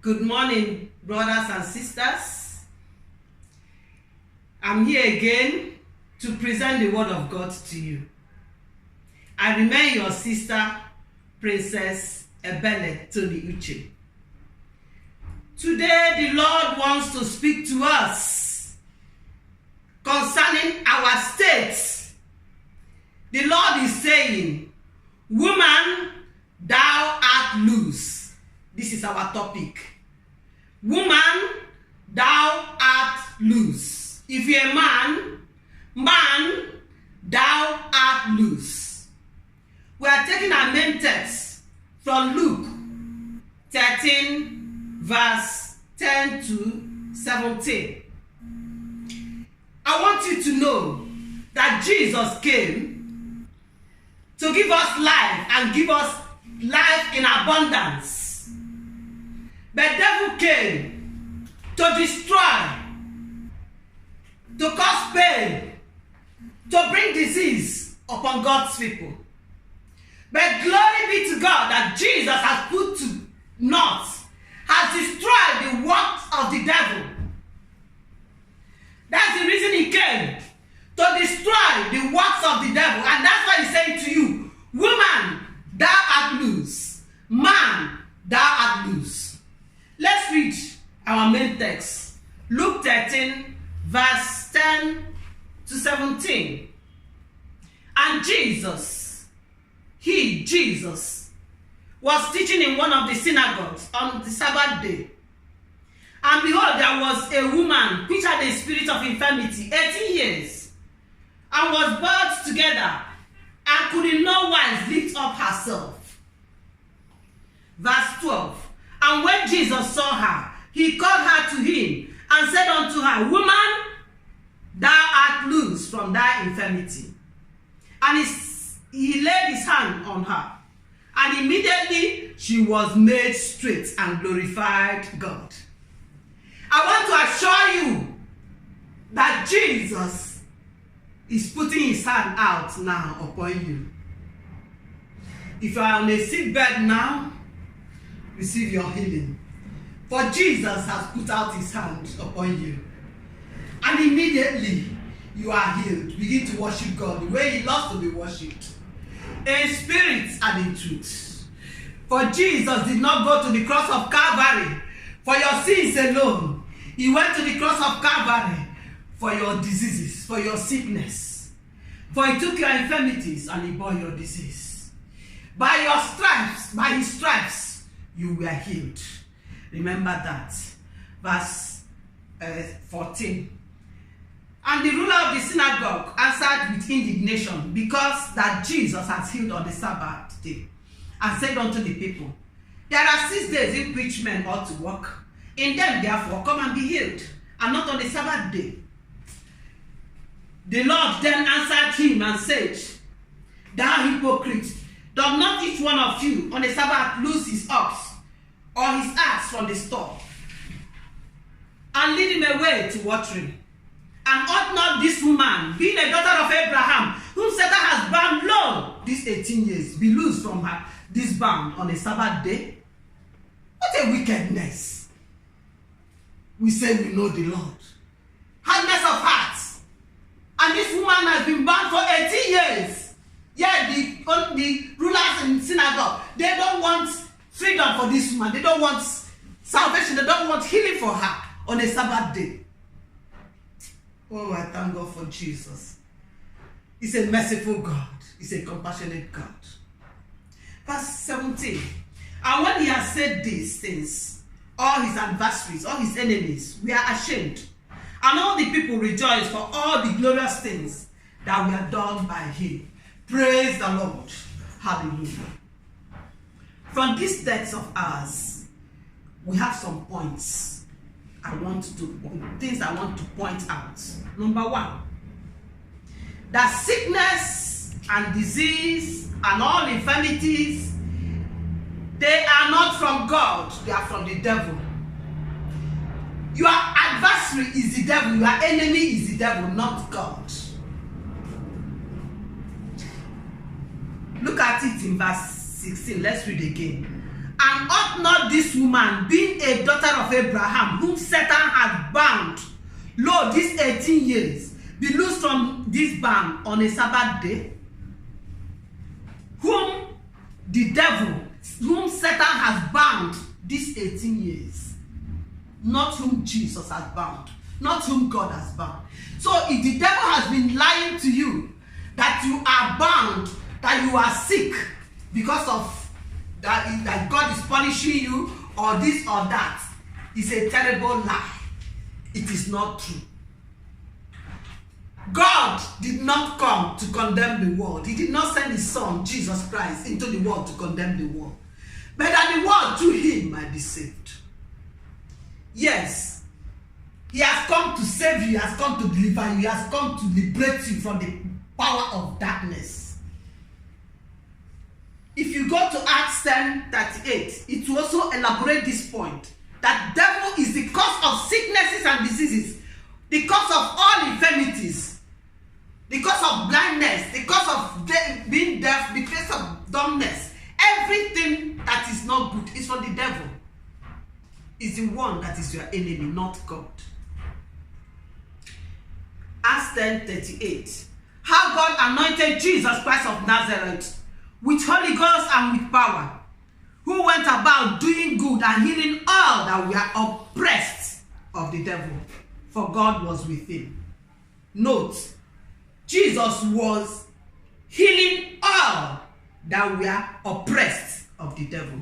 Good morning, brothers and sisters. I'm here again to present the word of God to you. I remain your sister, Princess Ebele Tony Uche. Today, the Lord wants to speak to us concerning our state. The Lord is saying, "Woman, thou art loose." This is our topic. Woman, thou art loose. If you're a man, thou art loose. We are taking our main text from Luke 13, verse 10 to 17. I want you to know that Jesus came to give us life and give us life in abundance. The devil came to destroy, to cause pain, to bring disease upon God's people. But glory be to God that Jesus has put to naught, has destroyed the works of the devil. That's the reason he came, to destroy the works of the devil. And that's why he's saying to you, woman, thou art loose. Man, thou art loose. Let's read our main text. Luke 13, verse 10 to 17. And Jesus, was teaching in one of the synagogues on the Sabbath day. And behold, there was a woman which had a spirit of infirmity 18 years, and was bound together, and could in no wise lift up herself. Verse 12. And when Jesus saw her, he called her to him, and said unto her, Woman, thou art loose from thy infirmity. And he laid his hand on her, and immediately she was made straight and glorified God. I want to assure you that Jesus is putting his hand out now upon you. If you are on a sick bed now, receive your healing. For Jesus has put out his hand upon you. And immediately you are healed. Begin to worship God the way he loves to be worshipped, in spirit and in truth. For Jesus did not go to the cross of Calvary for your sins alone. He went to the cross of Calvary for your diseases, for your sickness. For he took your infirmities and he bore your disease. By your stripes, by his stripes, you were healed. Remember that. Verse 14. And the ruler of the synagogue answered with indignation, because that Jesus has healed on the Sabbath day, and said unto the people, There are 6 days in which men ought to work. In them therefore come and be healed, and not on the Sabbath day. The Lord then answered him and said, Thou hypocrite, does not each one of you on the Sabbath loose his ox or his ass from the stall, and lead him away to watering? And ought not this woman, being a daughter of Abraham, whom Satan has bound long these 18 years, be loosed from her this bound on a Sabbath day? What a wickedness! We say we know the Lord. Hardness of heart. And this woman has been bound for 18 years. Yet the rulers in the synagogue, they don't want freedom for this woman. They don't want salvation. They don't want healing for her on a Sabbath day. Oh, I thank God for Jesus. He's a merciful God. He's a compassionate God. Verse 17. And when he has said these things, all his adversaries, all his enemies, we are ashamed. And all the people rejoice for all the glorious things that were done by him. Praise the Lord. Hallelujah. From this text of ours, we have some points. Things I want to point out. Number 1, that sickness and disease and all infirmities, they are not from God, they are from the devil. Your adversary is the devil, your enemy is the devil, not God. Look at it in verse 16. Let's read again. And And ought not this woman, being a daughter of Abraham, whom Satan had bound, lo, these 18 years, be loosed from this band on a Sabbath day? Whom Satan has bound these 18 years, not whom Jesus has bound, not whom God has bound. So if the devil has been lying to you that you are bound, that you are sick because of that God is punishing you or this or that, it's a terrible lie. It is not true. God did not come to condemn the world. He did not send his son, Jesus Christ, into the world to condemn the world, but that the world through him might be saved. Yes, he has come to save you, he has come to deliver you, he has come to liberate you from the power of darkness. If you go to Acts 10:38, it will also elaborate this point, that devil is the cause of sicknesses and diseases, the cause of all infirmities, the cause of blindness, the cause of being deaf, the cause of dumbness. Everything that is not good is from the devil. Is the one that is your enemy, not God. Acts 10:38. How God anointed Jesus Christ of Nazareth with Holy Ghost and with power, who went about doing good and healing all that were oppressed of the devil, for God was with him. Note, Jesus was healing all that were oppressed of the devil.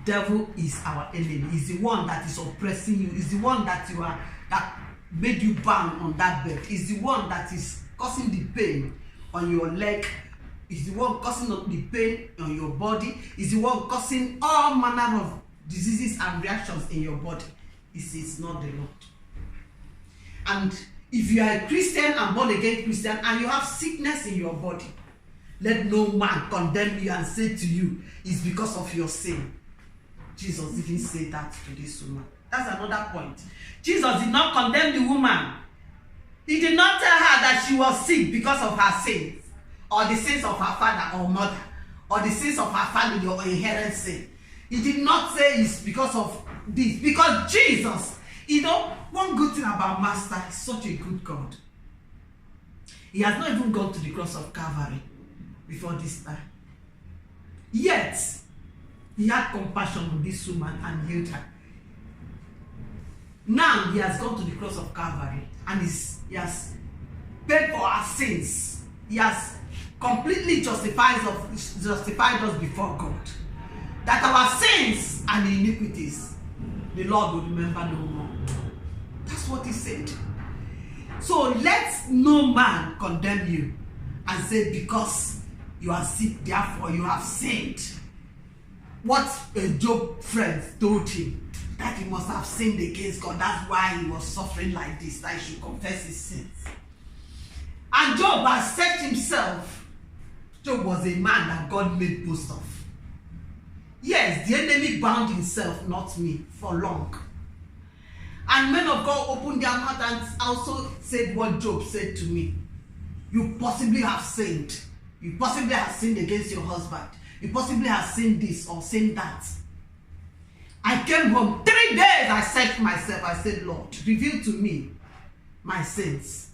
Devil is our enemy. Is the one that is oppressing you. Is the one that that made you bound on that bed. Is the one that is causing the pain on your leg. Is the one causing the pain on your body. Is the one causing all manner of diseases and reactions in your body. It's not the Lord. And if you are a Christian and born again Christian and you have sickness in your body, let no man condemn you and say to you, it's because of your sin. Jesus didn't say that to this woman. That's another point. Jesus did not condemn the woman. He did not tell her that she was sick because of her sins, or the sins of her father or mother, or the sins of her family or inherent sin. He did not say it's because of this. Because Jesus, one good thing about Master, is such a good God. He has not even gone to the cross of Calvary before this time. Yet, he had compassion on this woman and healed her. Now, he has gone to the cross of Calvary and he has paid for our sins. He has completely justified us before God. That our sins and iniquities, the Lord will remember no more. That's what he said. So let no man condemn you and say, because you are sick, therefore you have sinned. What Job friends told him, that he must have sinned against God. That's why he was suffering like this, that he should confess his sins. And Job has said himself, Job was a man that God made boast of. Yes, the enemy bound himself, not me, for long. And men of God opened their mouth and also said what Job said to me. You possibly have sinned. You possibly have sinned against your husband. You possibly have sinned this or sinned that. I came home 3 days. I said to myself, I said, Lord, reveal to me my sins,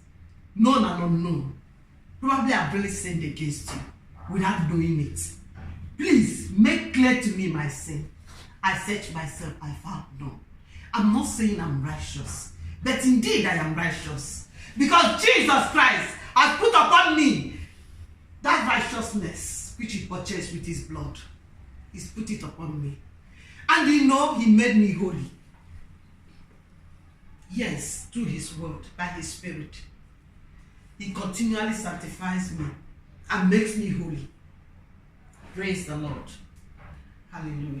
known and unknown. Probably I've really sinned against you without knowing it. Please make clear to me my sin. I said to myself, I found no. I'm not saying I'm righteous, but indeed I am righteous. Because Jesus Christ has put upon me that righteousness which he purchased with his blood. He's put it upon me. And he made me holy. Yes, through his word, by his spirit. He continually sanctifies me and makes me holy. Praise the Lord. Hallelujah.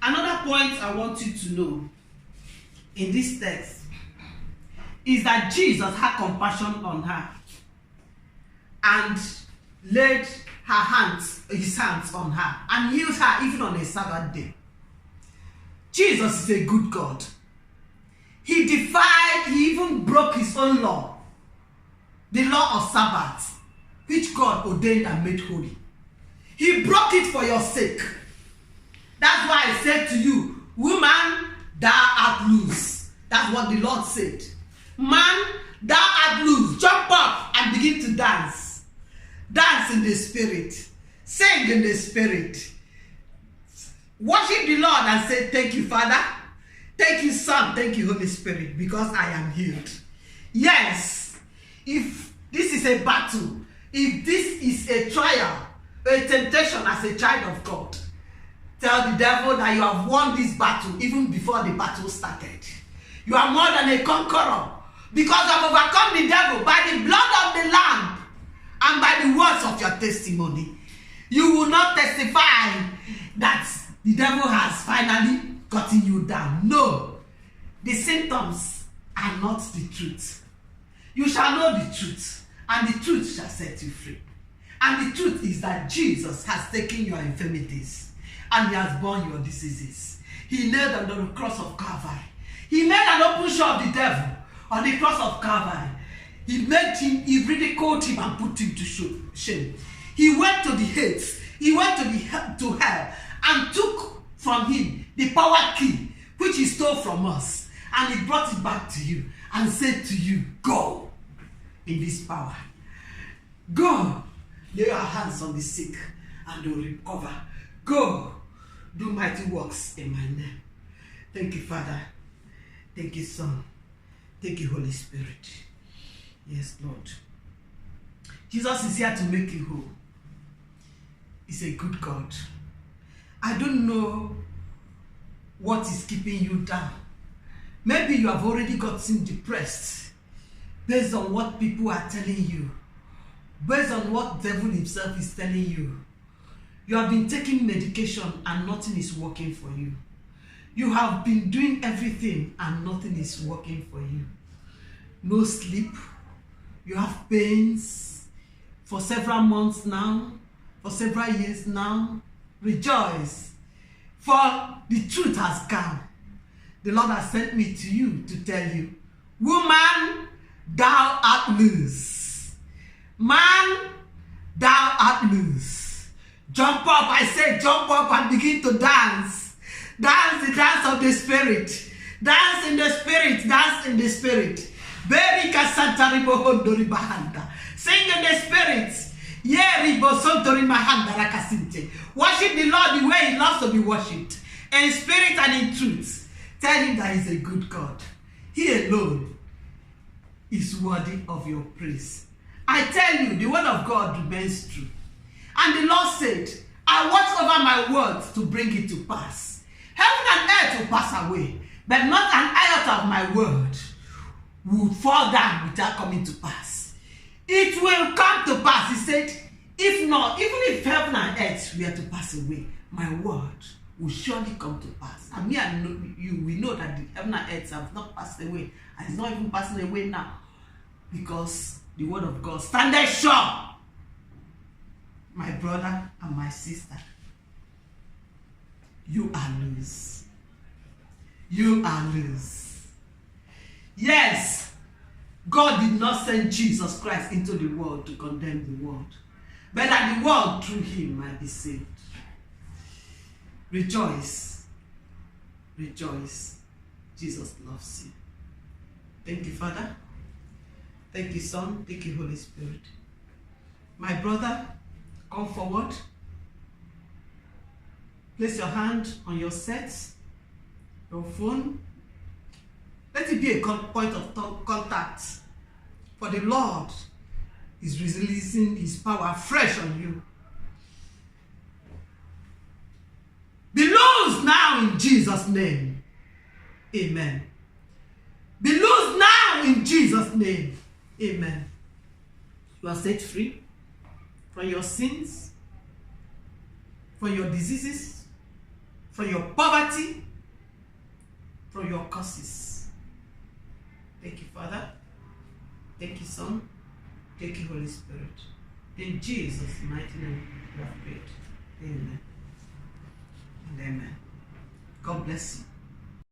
Another point I want you to know in this text is that Jesus had compassion on her and laid his hands on her and healed her even on a Sabbath day. Jesus is a good God. He even broke own law, the law of Sabbath, which God ordained and made holy. He broke it for your sake. That's why I said to you, woman, thou art loose. That's what the Lord said. Man, thou art loose. Jump up and begin to dance. Dance in the spirit. Sing in the spirit. Worship the Lord and say, thank you, Father. Thank you, Son. Thank you, Holy Spirit, because I am healed. Yes, if this is a battle, if this is a trial, a temptation as a child of God, tell the devil that you have won this battle even before the battle started. You are more than a conqueror because you have overcome the devil by the blood of the Lamb and by the words of your testimony. You will not testify that the devil has finally gotten you down. No, the symptoms are not the truth. You shall know the truth, and the truth shall set you free. And the truth is that Jesus has taken your infirmities and he has borne your diseases. He nailed them on the cross of Calvary. He made an open show of the devil on the cross of Calvary. He made him, he ridiculed him and put him to shame. He went to the Hades, he went to hell and took from him the power key which he stole from us, and he brought it back to you and said to you, go in this power. Go, lay your hands on the sick and they will recover. Go, do mighty works in my name. Thank you, Father. Thank you, Son. Thank you, Holy Spirit. Yes, Lord. Jesus is here to make you whole. He's a good God. I don't know what is keeping you down. Maybe you have already gotten depressed based on what people are telling you, based on what the devil himself is telling you. You have been taking medication and nothing is working for you. You have been doing everything and nothing is working for you. No sleep. You have pains for several months now, for several years now. Rejoice, for the truth has come. The Lord has sent me to you to tell you, woman, thou art loose. Man, thou art loose. Jump up, I say jump up and begin to dance. Dance the dance of the Spirit. Dance in the Spirit, dance in the Spirit. Sing in the Spirit. Worship the Lord the way he loves to be worshipped, in spirit and in truth. Tell him that he's a good God. He alone is worthy of your praise. I tell you, the word of God remains true. And the Lord said, I watch over my words to bring it to pass. Heaven and earth will pass away, but not an iota of my word will fall down without coming to pass. It will come to pass. He said, if not, even if heaven and earth were to pass away, my word will surely come to pass. And me and you, we know that the heaven and earth have not passed away, and it's not even passing away now, because the word of God standeth sure. My brother and my sister, you are loose. You are loose. Yes, God did not send Jesus Christ into the world to condemn the world, but that the world through him might be saved. Rejoice. Rejoice. Jesus loves you. Thank you, Father. Thank you, Son. Thank you, Holy Spirit. My brother, come forward. Place your hand on your set, your phone. Let it be a point of contact. For the Lord is releasing his power fresh on you. Be loose now in Jesus' name. Amen. Be loose now in Jesus' name. Amen. You are set free from your sins, from your diseases, from your poverty, from your curses. Thank you, Father. Thank you, Son. Thank you, Holy Spirit. In Jesus' mighty name, we have prayed. Amen. And amen. God bless you.